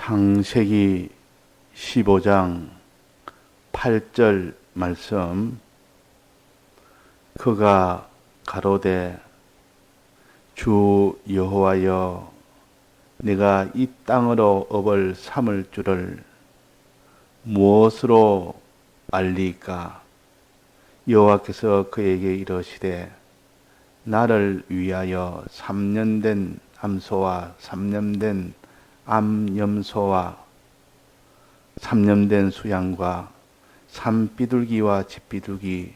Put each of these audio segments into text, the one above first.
창세기 15장 8절 말씀. 그가 가로되 주 여호와여 내가 이 땅으로 업을 삼을 줄을 무엇으로 알리까? 여호와께서 그에게 이르시되 나를 위하여 3년 된 암소와 3년 된 암염소와 3년 된 수양과 산비둘기와 집비둘기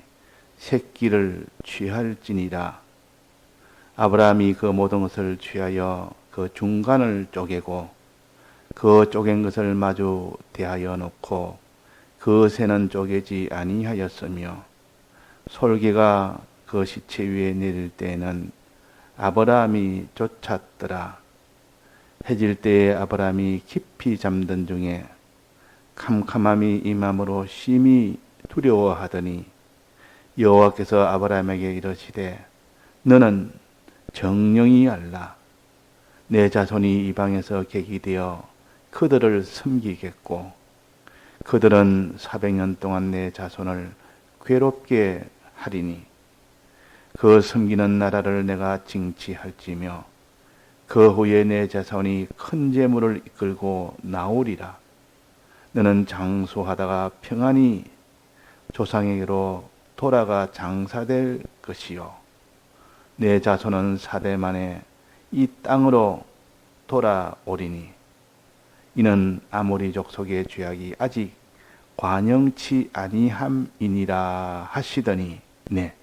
새끼를 취할지니라. 아브라함이 그 모든 것을 취하여 그 중간을 쪼개고 그 쪼갠 것을 마주 대하여 놓고 그 새는 쪼개지 아니하였으며 솔개가 그 시체 위에 내릴 때에는 아브라함이 쫓았더라. 해질 때에 아브라함이 깊이 잠든 중에 캄캄함이 임함으로 심히 두려워하더니 여호와께서 아브라함에게 이르시되 너는 정령이 알라. 내 자손이 이방에서 객이 되어 그들을 섬기겠고 그들은 400년 동안 내 자손을 괴롭게 하리니 그 섬기는 나라를 내가 징치할지며 그 후에 내 자손이 큰 재물을 이끌고 나오리라. 너는 장수하다가 평안히 조상에게로 돌아가 장사될 것이요 내 자손은 4대 만에 이 땅으로 돌아오리니 이는 아모리 족속의 죄악이 아직 관영치 아니함이니라 하시더니 네.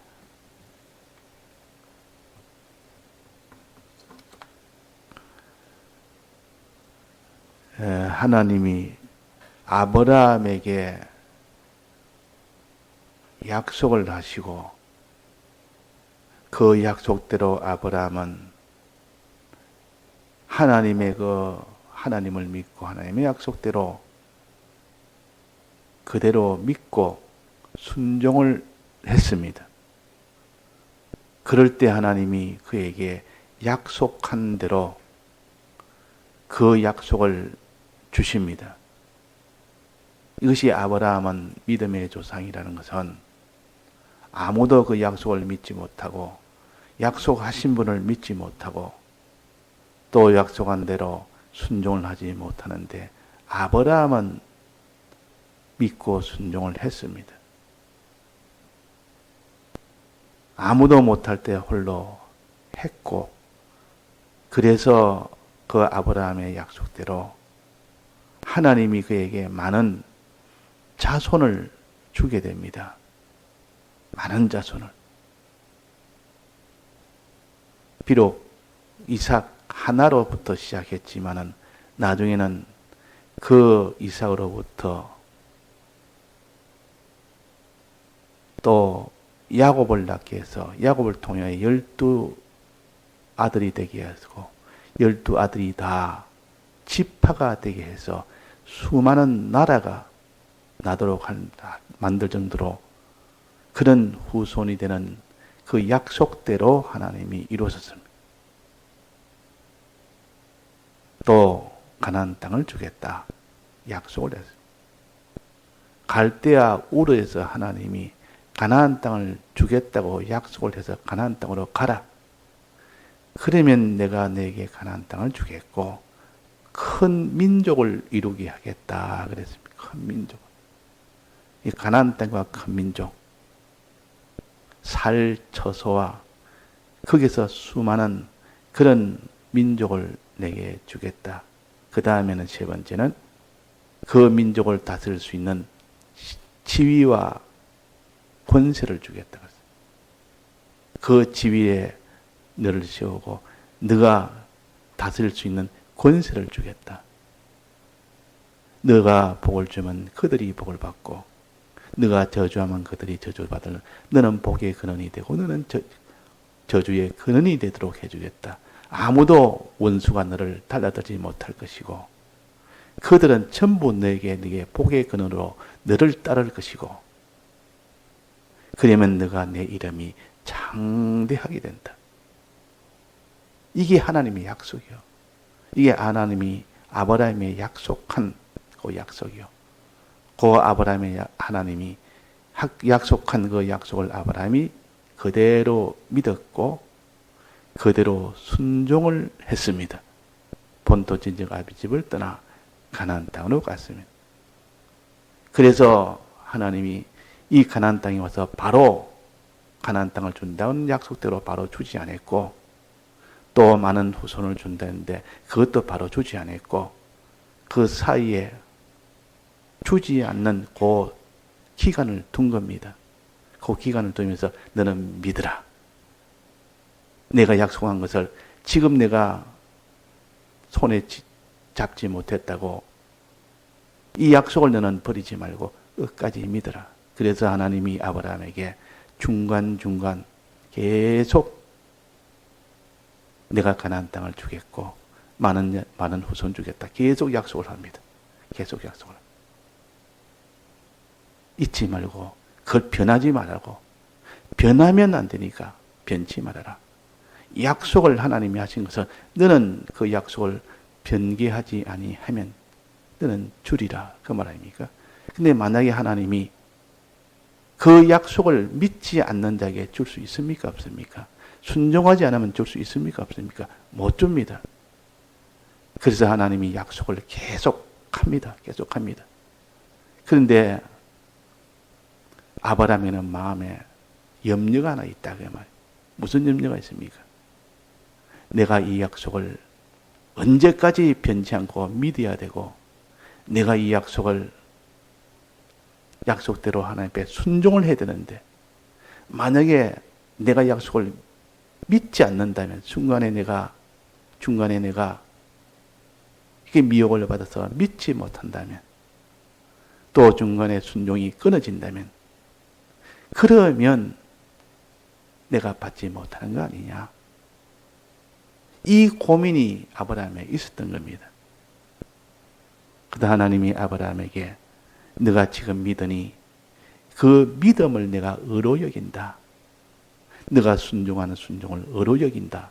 하나님이 아브라함에게 약속을 하시고 그 약속대로 아브라함은 하나님을 믿고 하나님의 약속대로 그대로 믿고 순종을 했습니다. 그럴 때 하나님이 그에게 약속한 대로 그 약속을 주십니다. 이것이 아브라함은 믿음의 조상이라는 것은 아무도 그 약속을 믿지 못하고 약속하신 분을 믿지 못하고 또 약속한 대로 순종을 하지 못하는데 아브라함은 믿고 순종을 했습니다. 아무도 못할 때 홀로 했고 그래서 그 아브라함의 약속대로 하나님이 그에게 많은 자손을 주게 됩니다. 많은 자손을. 비록 이삭 하나로부터 시작했지만은 나중에는 그 이삭으로부터 또 야곱을 낳게 해서 야곱을 통하여 12아들이 되게 하고 12아들이 다 지파가 되게 해서 수많은 나라가 나도록 만들 정도로 그런 후손이 되는 그 약속대로 하나님이 이루셨습니다. 또 가나안 땅을 주겠다 약속을 했습니다. 갈대아 우르에서 하나님이 가나안 땅을 주겠다고 약속을 해서 가나안 땅으로 가라. 그러면 내가 너에게 가나안 땅을 주겠고 큰 민족을 이루게 하겠다 그랬습니다. 큰 민족. 이 가나안 땅과 큰 민족. 살처소와 거기서 수많은 그런 민족을 내게 주겠다. 그 다음에는 세 번째는 그 민족을 다스릴 수 있는 지위와 권세를 주겠다. 그 지위에 너를 세우고 너가 다스릴 수 있는 권세를 주겠다. 너가 복을 주면 그들이 복을 받고 너가 저주하면 그들이 저주받을. 너는 복의 근원이 되고 너는 저주의 근원이 되도록 해주겠다. 아무도 원수가 너를 달라들지 못할 것이고 그들은 전부 너에게 복의 근원으로 너를 따를 것이고 그러면 너가 내 이름이 장대하게 된다. 이게 하나님의 약속이요. 이게 하나님이 아브라함이 약속한 그 약속이요. 그 아브라함의 하나님이 약속한 그 약속을 아브라함이 그대로 믿었고 그대로 순종을 했습니다. 본토 친정 아비 집을 떠나 가나안 땅으로 갔습니다. 그래서 하나님이 이 가나안 땅에 와서 바로 가나안 땅을 준다는 약속대로 바로 주지 않았고 또 많은 후손을 준다는데 그것도 바로 주지 않았고 그 사이에 주지 않는 그 기간을 둔 겁니다. 그 기간을 두면서 너는 믿으라. 내가 약속한 것을 지금 내가 손에 잡지 못했다고 이 약속을 너는 버리지 말고 끝까지 믿으라. 그래서 하나님이 아브라함에게 중간중간 계속 내가 가나안 땅을 주겠고 많은 후손 주겠다. 계속 약속을 합니다. 계속 약속을 합니다. 잊지 말고 그걸 변하지 말라고. 변하면 안 되니까 변치 말아라. 약속을 하나님이 하신 것은 너는 그 약속을 변개하지 아니하면 너는 주리라. 그 말 아닙니까? 근데 만약에 하나님이 그 약속을 믿지 않는 자에게 줄 수 있습니까? 없습니까? 순종하지 않으면 줄 수 있습니까? 없습니까? 못 줍니다. 그래서 하나님이 약속을 계속합니다. 계속합니다. 그런데 아브라함에는 마음에 염려가 하나 있다. 그 말. 무슨 염려가 있습니까? 내가 이 약속을 언제까지 변치 않고 믿어야 되고 내가 이 약속대로 하나님 앞에 순종을 해야 되는데 만약에 내가 약속을 믿지 않는다면 중간에 내가 이게 미혹을 받아서 믿지 못한다면 또 중간에 순종이 끊어진다면 그러면 내가 받지 못하는 거 아니냐. 이 고민이 아브라함에 있었던 겁니다. 그러다 하나님이 아브라함에게 네가 지금 믿으니 그 믿음을 내가 의로 여긴다. 네가 순종하는 순종을 의로 여긴다.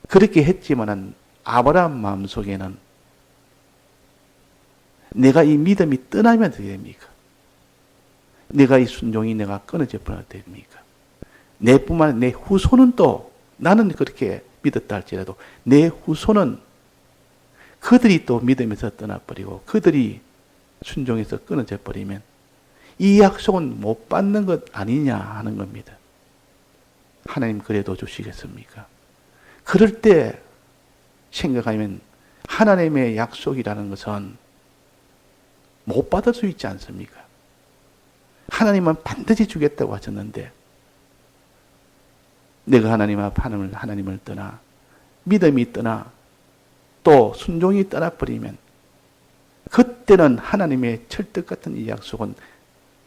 그렇게 했지만은 아브라함 마음속에는 내가 이 믿음이 떠나면 어떻게 됩니까? 내가 이 순종이 내가 끊어져 버리면 어떻게 됩니까? 내뿐만 아니라 내 후손은 또 나는 그렇게 믿었다 할지라도 내 후손은 그들이 또 믿음에서 떠나버리고 그들이 순종에서 끊어져 버리면 이 약속은 못 받는 것 아니냐 하는 겁니다. 하나님 그래도 주시겠습니까? 그럴 때 생각하면 하나님의 약속이라는 것은 못 받을 수 있지 않습니까? 하나님은 반드시 주겠다고 하셨는데 내가 하나님 앞 하나님을 떠나 믿음이 떠나 또 순종이 떠나버리면 그때는 하나님의 철떡 같은 이 약속은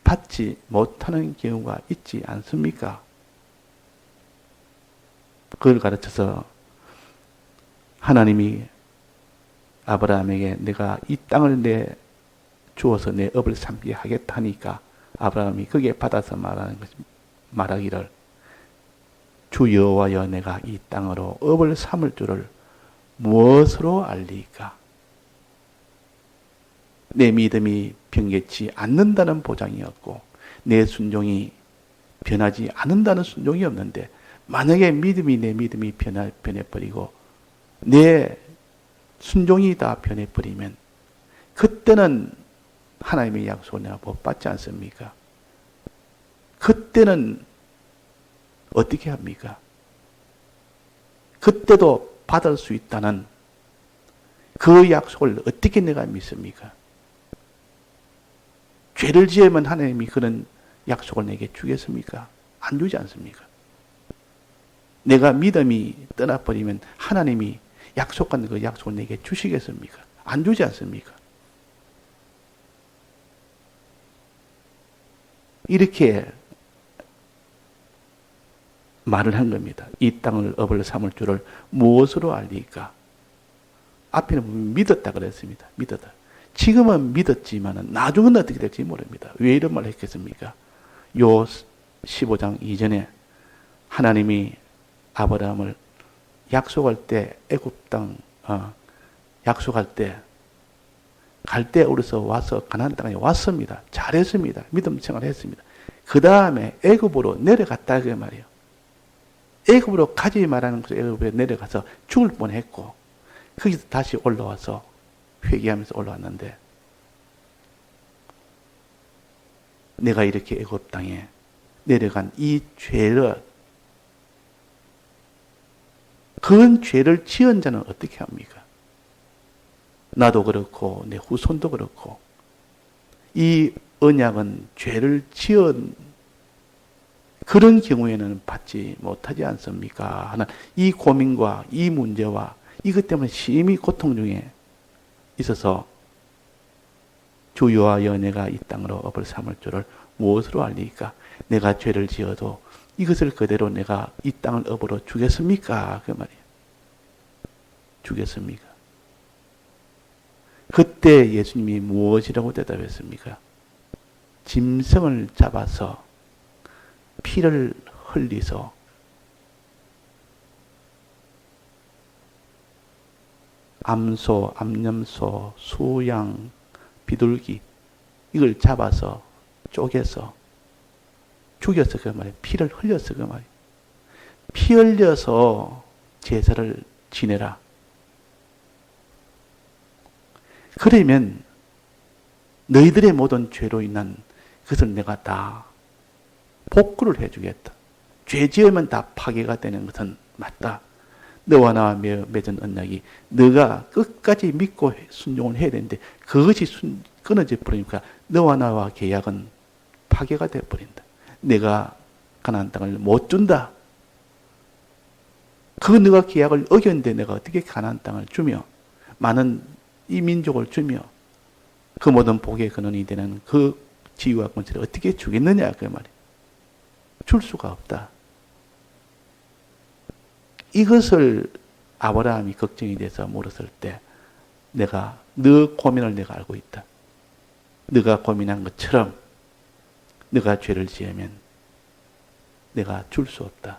받지 못하는 경우가 있지 않습니까? 그걸 가르쳐서 하나님이 아브라함에게 내가 이 땅을 주어서 내 업을 삼게 하겠다 하니까 아브라함이 거기에 받아서 말하기를 주 여호와여 내가 이 땅으로 업을 삼을 줄을 무엇으로 알리까? 내 믿음이 변개치 않는다는 보장이 없고 내 순종이 변하지 않는다는 순종이 없는데 만약에 내 믿음이 변해버리고 내 순종이 다 변해버리면 그때는 하나님의 약속을 내가 못 받지 않습니까? 그때는 어떻게 합니까? 그때도 받을 수 있다는 그 약속을 어떻게 내가 믿습니까? 죄를 지으면 하나님이 그런 약속을 내게 주겠습니까? 안 주지 않습니까? 내가 믿음이 떠나버리면 하나님이 약속한 그 약속을 내게 주시겠습니까? 안 주지 않습니까? 이렇게 말을 한 겁니다. 이 땅을 업을 삼을 줄을 무엇으로 알리까? 앞에는 보면 믿었다 그랬습니다. 믿었다. 지금은 믿었지만 나중은 어떻게 될지 모릅니다. 왜 이런 말을 했겠습니까? 요 15장 이전에 하나님이 아브라함을 약속할 때 애굽 땅 약속할 때 갈대 우르서 와서 가나안 땅에 왔습니다. 잘했습니다. 믿음 생활했습니다. 그 다음에 애굽으로 내려갔다 그 말이에요. 애굽으로 가지 말라는 것을 애굽에 내려가서 죽을 뻔했고 거기서 다시 올라와서 회개하면서 올라왔는데 내가 이렇게 애굽 땅에 내려간 이 죄를 그런 죄를 지은 자는 어떻게 합니까? 나도 그렇고 내 후손도 그렇고 이 언약은 죄를 지은 그런 경우에는 받지 못하지 않습니까? 하는 이 고민과 이 문제와 이것 때문에 심히 고통 중에 있어서 주 여호와여 내가 이 땅으로 업을 삼을 줄을 무엇으로 알리까? 내가 죄를 지어도 이것을 그대로 내가 이 땅을 업으로 주겠습니까? 그 말이에요. 주겠습니까? 그때 예수님이 무엇이라고 대답했습니까? 짐승을 잡아서 피를 흘리서 암소, 암염소, 수양, 비둘기 이걸 잡아서 쪼개서 죽여서 그 말이에요. 피를 흘려서 그 말이에요. 피 흘려서 제사를 지내라. 그러면 너희들의 모든 죄로 인한 그것을 내가 다 복구를 해주겠다. 죄 지으면 다 파괴가 되는 것은 맞다. 너와 나와 맺은 언약이 너가 끝까지 믿고 순종을 해야 되는데 그것이 끊어져 버리니까 너와 나와 계약은 파괴가 되어 버린다. 내가 가나안 땅을 못 준다. 그 너가 계약을 어겼는데 내가 어떻게 가나안 땅을 주며 많은 이 민족을 주며 그 모든 복의 근원이 되는 그 지위와 권세를 어떻게 주겠느냐 그 말이에요. 줄 수가 없다. 이것을 아브라함이 걱정이 돼서 물었을 때 내가 너 고민을 내가 알고 있다. 네가 고민한 것처럼 네가 죄를 지으면 내가 줄 수 없다.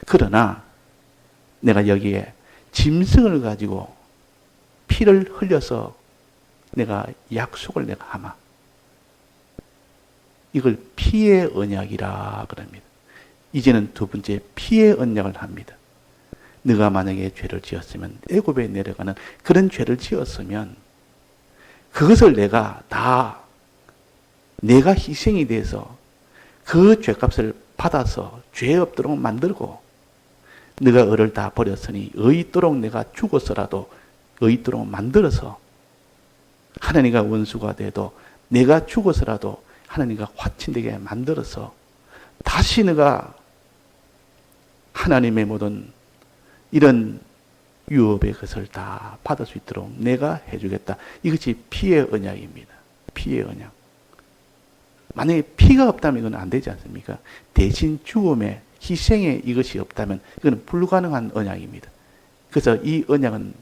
그러나 내가 여기에 짐승을 가지고 피를 흘려서 내가 약속을 내가 하마. 이걸 피의 언약이라 그럽니다. 이제는 두 번째 피의 언약을 합니다. 네가 만약에 죄를 지었으면 애굽에 내려가는 그런 죄를 지었으면 그것을 내가 희생이 돼서 그 죄값을 받아서 죄 없도록 만들고 네가 을을 다 버렸으니 의있도록 내가 죽어서라도 의있도록 만들어서 하나님과 원수가 돼도 내가 죽어서라도 하나님과 화친되게 만들어서 다시 네가 하나님의 모든 이런 유업의 것을 다 받을 수 있도록 내가 해주겠다. 이것이 피의 언약입니다. 피의 언약. 만약에 피가 없다면 이건 안 되지 않습니까? 대신 죽음의 희생에 이것이 없다면 이건 불가능한 언약입니다. 그래서 이 언약은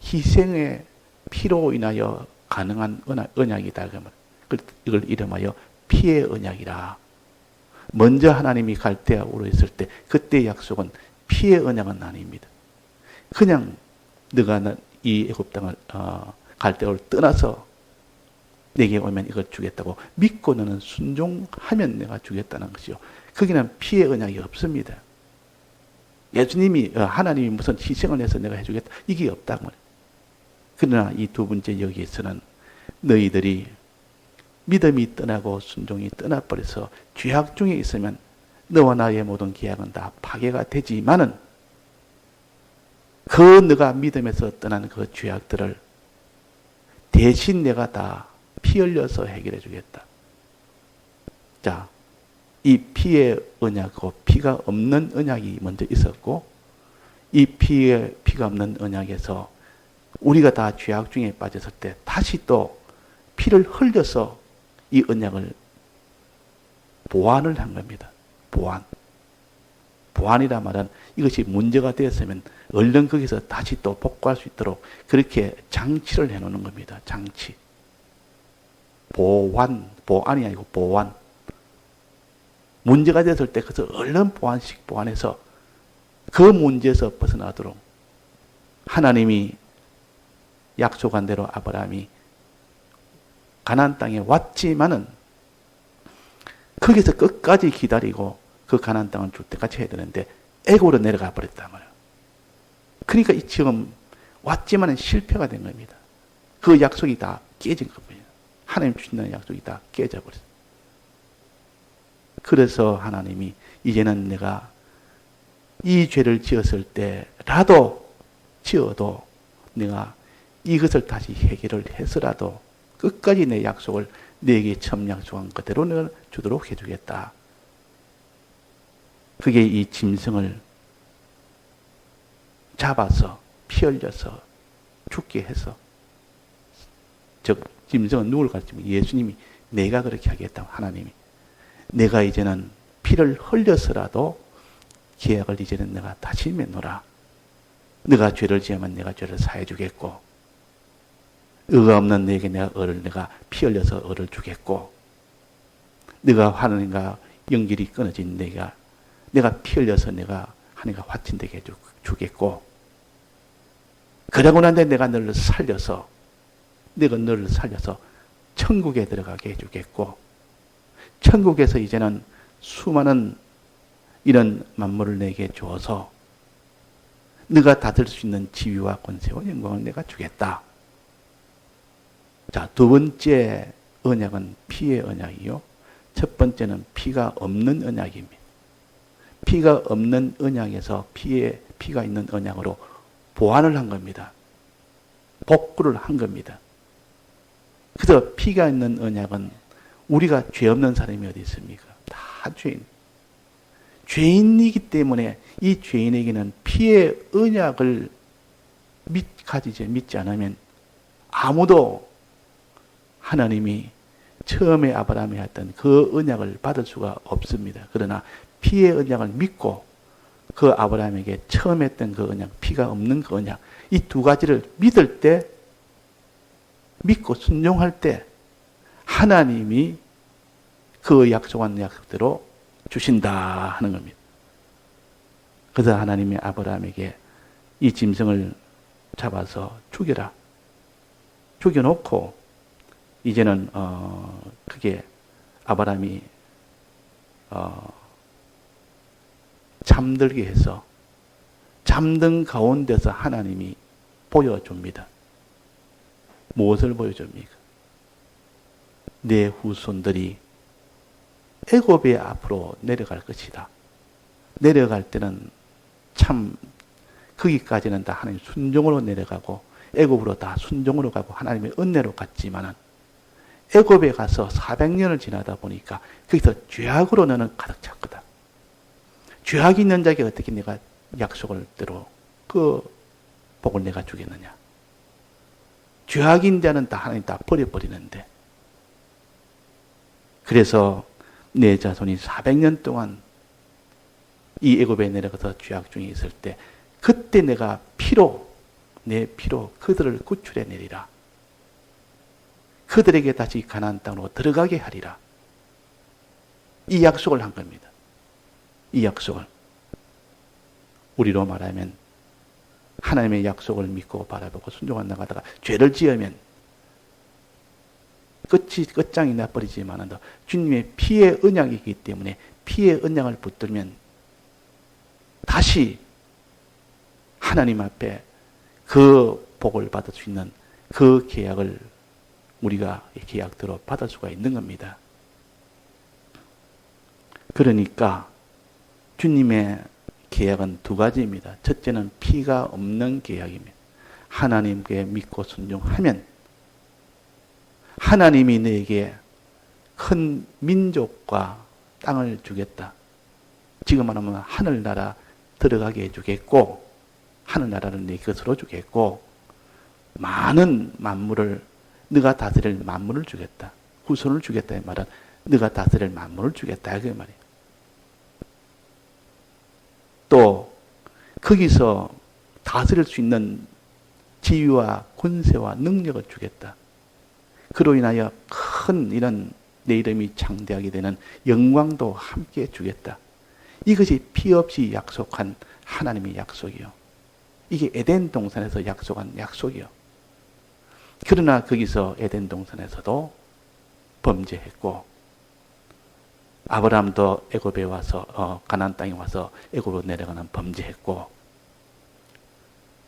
희생의 피로 인하여 가능한 언약이다. 이걸 이름하여 피의 언약이라. 먼저 하나님이 갈대아우로 있을 때 그때 약속은 피의 언약은 아닙니다. 그냥 너가 이 애굽 땅을 갈대아우를 떠나서 내게 오면 이걸 주겠다고 믿고 너는 순종하면 내가 주겠다는 것이요. 거기는 피의 언약이 없습니다. 예수님이 하나님이 무슨 희생을 해서 내가 해주겠다 이게 없다고. 그러나 이 두 번째 여기에서는 너희들이 믿음이 떠나고 순종이 떠나버려서 죄악 중에 있으면 너와 나의 모든 계약은 다 파괴가 되지만은 그 너가 믿음에서 떠난 그 죄악들을 대신 내가 다 피 흘려서 해결해 주겠다. 자, 이 피의 언약이고 피가 없는 언약이 먼저 있었고 이 피가 없는 언약에서 우리가 다 죄악 중에 빠졌을 때 다시 또 피를 흘려서 이 언약을 보완을 한 겁니다. 보완이란 말은 이것이 문제가 되었으면 얼른 거기서 다시 또 복구할 수 있도록 그렇게 장치를 해놓는 겁니다. 장치. 보완이 아니고 보완. 문제가 됐을 때 그래서 얼른 보완해서 그 문제에서 벗어나도록 하나님이 약속한 대로 아브라함이 가나안 땅에 왔지만은 거기서 끝까지 기다리고 그 가나안 땅을 줄 때까지 해야 되는데 애굽으로 내려가 버렸단 말이에요. 그러니까 지금 왔지만은 실패가 된 겁니다. 그 약속이 다 깨진 겁니다. 하나님 주신다는 약속이 다 깨져 버렸어요. 그래서 하나님이 이제는 내가 이 죄를 지었을 때라도 지어도 내가 이것을 다시 해결을 해서라도 끝까지 내 약속을 내게 처음 약속한 그대로 내가 주도록 해주겠다. 그게 이 짐승을 잡아서 피 흘려서 죽게 해서, 즉 짐승은 누굴 가르치면 예수님이 내가 그렇게 하겠다고 하나님이 내가 이제는 피를 흘려서라도 계약을 이제는 내가 다시 맺노라. 네가 죄를 지으면 내가 죄를 사해 주겠고 의가 없는 너에게 내가 피 흘려서 의를 주겠고 네가 하나님과 연결이 끊어진 내가 피 흘려서 내가 하나님과 화친되게 주겠고 그러고 난 뒤에 내가 너를 살려서 천국에 들어가게 해주겠고 천국에서 이제는 수많은 이런 만물을 내게 주어서 네가 다스릴 수 있는 지위와 권세와 영광을 내가 주겠다. 자, 두 번째 언약은 피의 언약이요. 첫 번째는 피가 없는 언약입니다. 피가 없는 언약에서 피가 있는 언약으로 보완을 한 겁니다. 복구를 한 겁니다. 그래서 피가 있는 언약은 우리가 죄 없는 사람이 어디 있습니까? 다 죄인. 죄인이기 때문에 이 죄인에게는 피의 언약을 믿지 않으면 아무도 하나님이 처음에 아브라함이 했던 그 언약을 받을 수가 없습니다. 그러나 피의 언약을 믿고 그 아브라함에게 처음 했던 그 언약, 피가 없는 그 언약, 이 두 가지를 믿을 때, 믿고 순종할 때 하나님이 그 약속한 약속대로 주신다 하는 겁니다. 그래서 하나님이 아브라함에게 이 짐승을 잡아서 죽여라. 죽여놓고 이제는 그게 아브라함이 잠들게 해서 잠든 가운데서 하나님이 보여줍니다. 무엇을 보여줍니까? 내 후손들이 애굽의 앞으로 내려갈 것이다. 내려갈 때는 참 거기까지는 다 하나님 순종으로 내려가고 애굽으로 다 순종으로 가고 하나님의 은혜로 갔지만은 애굽에 가서 400년을 지나다 보니까 거기서 죄악으로 너는 가득 찼거든. 죄악이 있는 자에게 어떻게 내가 약속을 대로 그 복을 내가 주겠느냐. 죄악인 자는 다 하나님 다 버려버리는데. 그래서 내 자손이 400년 동안 이 애굽에 내려가서 죄악 중에 있을 때 그때 내가 내 피로 그들을 구출해 내리라. 그들에게 다시 가나안 땅으로 들어가게 하리라. 이 약속을 한 겁니다. 이 약속을. 우리로 말하면 하나님의 약속을 믿고 바라보고 순종한 나가다가 죄를 지으면 끝장이 나버리지만 주님의 피의 언약이기 때문에 피의 언약을 붙들면 다시 하나님 앞에 그 복을 받을 수 있는 그 계약을 우리가 계약대로 받을 수가 있는 겁니다. 그러니까 주님의 계약은 두 가지입니다. 첫째는 피가 없는 계약입니다. 하나님께 믿고 순종하면 하나님이 너에게 큰 민족과 땅을 주겠다. 지금 말하면 하늘나라 들어가게 해주겠고 하늘나라를 네 것으로 주겠고 많은 만물을 네가 다스릴 만물을 주겠다. 후손을 주겠다. 이 말은 네가 다스릴 만물을 주겠다. 그 말이에요. 또 거기서 다스릴 수 있는 지위와 권세와 능력을 주겠다. 그로 인하여 큰 이런 내 이름이 창대하게 되는 영광도 함께 주겠다. 이것이 피 없이 약속한 하나님의 약속이요. 이게 에덴 동산에서 약속한 약속이요. 그러나 거기서 에덴 동산에서도 범죄했고, 아브라함도 애굽에 와서 가나안 땅에 와서 애굽으로 내려가는 범죄했고,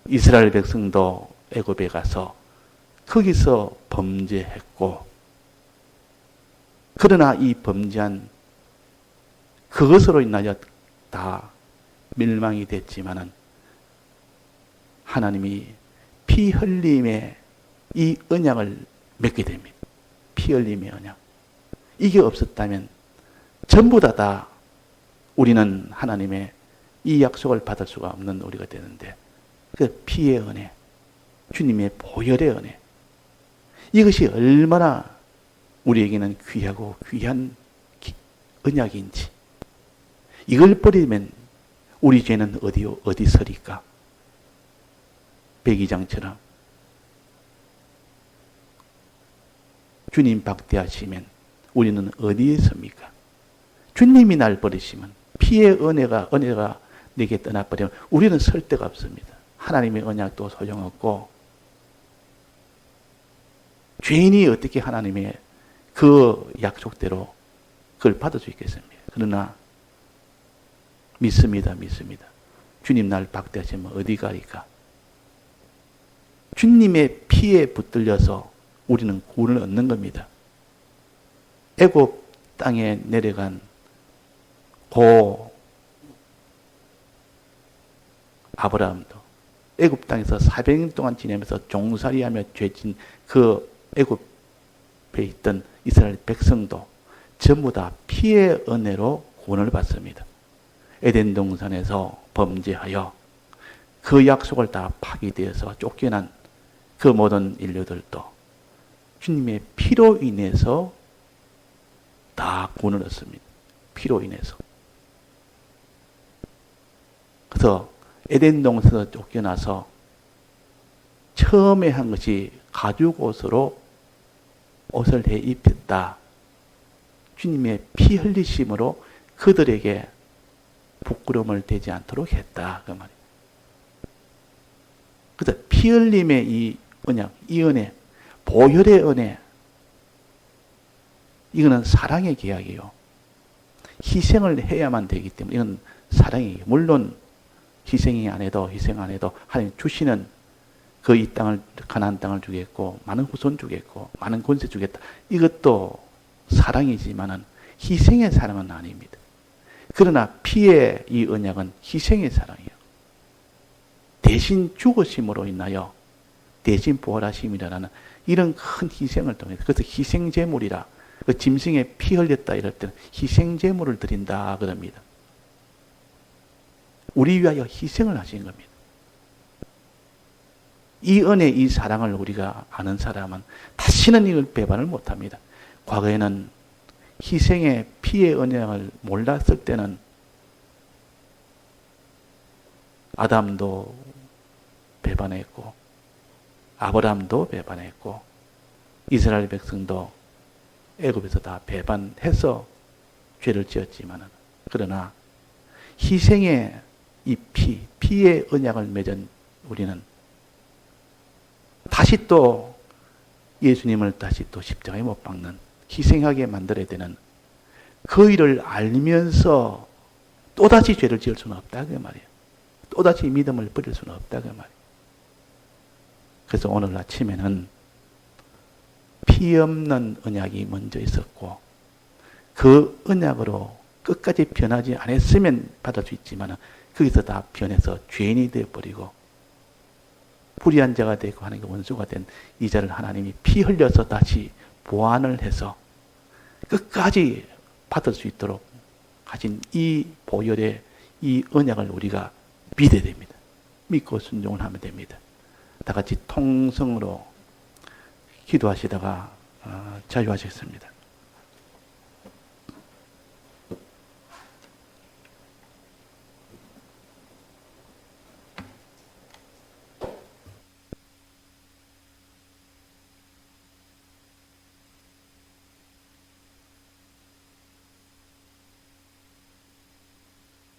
이스라엘 백성도 애굽에 가서 거기서 범죄했고, 그러나 이 범죄한 그것으로 인하여 다 멸망이 됐지만은 하나님이 피 흘림의 이 언약을 맺게 됩니다. 피 흘림의 언약. 이게 없었다면 전부 다 우리는 하나님의 이 약속을 받을 수가 없는 우리가 되는데, 그 피의 은혜, 주님의 보혈의 은혜, 이것이 얼마나 우리에게는 귀하고 귀한 언약인지, 이걸 버리면 우리 죄는 어디 서리까? 백이장처럼 주님 박대하시면 우리는 어디에 섭니까? 주님이 날 버리시면, 피의 은혜가 내게 떠나버리면 우리는 설 데가 없습니다. 하나님의 언약도 소용없고, 죄인이 어떻게 하나님의 그 약속대로 그걸 받을 수 있겠습니까? 그러나 믿습니다. 주님 날 박대하시면 어디 가리까? 주님의 피에 붙들려서 우리는 구원을 얻는 겁니다. 애굽 땅에 내려간 고 아브라함도 애굽 땅에서 400년 동안 지내면서 종살이하며 죄진 그 애굽에 있던 이스라엘 백성도 전부 다 피의 은혜로 구원을 받습니다. 에덴 동산에서 범죄하여 그 약속을 다 파기되어서 쫓겨난 그 모든 인류들도 주님의 피로 인해서 다 구원을 얻습니다. 피로 인해서. 그래서 에덴 동산에서 쫓겨나서 처음에 한 것이 가죽 옷으로 옷을 해 입혔다. 주님의 피 흘리심으로 그들에게 부끄러움을 되지 않도록 했다. 그 말이에요. 그래서 피 흘림의 이 언약, 이 은혜, 보혈의 은혜, 이거는 사랑의 계약이에요. 희생을 해야만 되기 때문에 이건 사랑이에요. 물론 희생 안 해도 하나님 주시는 그 이 땅을, 가나안 땅을 주겠고 많은 후손 주겠고 많은 권세 주겠다. 이것도 사랑이지만은 희생의 사랑은 아닙니다. 그러나 피의 이 언약은 희생의 사랑이에요. 대신 죽으심으로 인하여 대신 부활하심이라는 이런 큰 희생을 통해서, 그래서 희생제물이라, 그 짐승의 피 흘렸다 이럴 때는 희생제물을 드린다 그럽니다. 우리 위하여 희생을 하신 겁니다. 이 은혜, 이 사랑을 우리가 아는 사람은 다시는 이걸 배반을 못합니다. 과거에는 희생의 피의 언약을 몰랐을 때는 아담도 배반했고 아브라함도 배반했고 이스라엘 백성도 애굽에서 다 배반해서 죄를 지었지만은, 그러나 희생의 이 피의 언약을 맺은 우리는 다시 또 예수님을 다시 또 십자가에 못 박는, 희생하게 만들어야 되는 그 일을 알면서 또다시 죄를 지을 수는 없다 그 말이에요. 또다시 믿음을 버릴 수는 없다 그 말이에요. 그래서 오늘 아침에는 피 없는 언약이 먼저 있었고 그 언약으로 끝까지 변하지 않았으면 받을 수 있지만 거기서 다 변해서 죄인이 되어버리고 불의한 자가 되고 하나님의 원수가 된 이 자를 하나님이 피 흘려서 다시 보완을 해서 끝까지 받을 수 있도록 가진 이 보혈의 이 언약을 우리가 믿어야 됩니다. 믿고 순종을 하면 됩니다. 다 같이 통성으로 기도하시다가 자유하시겠습니다.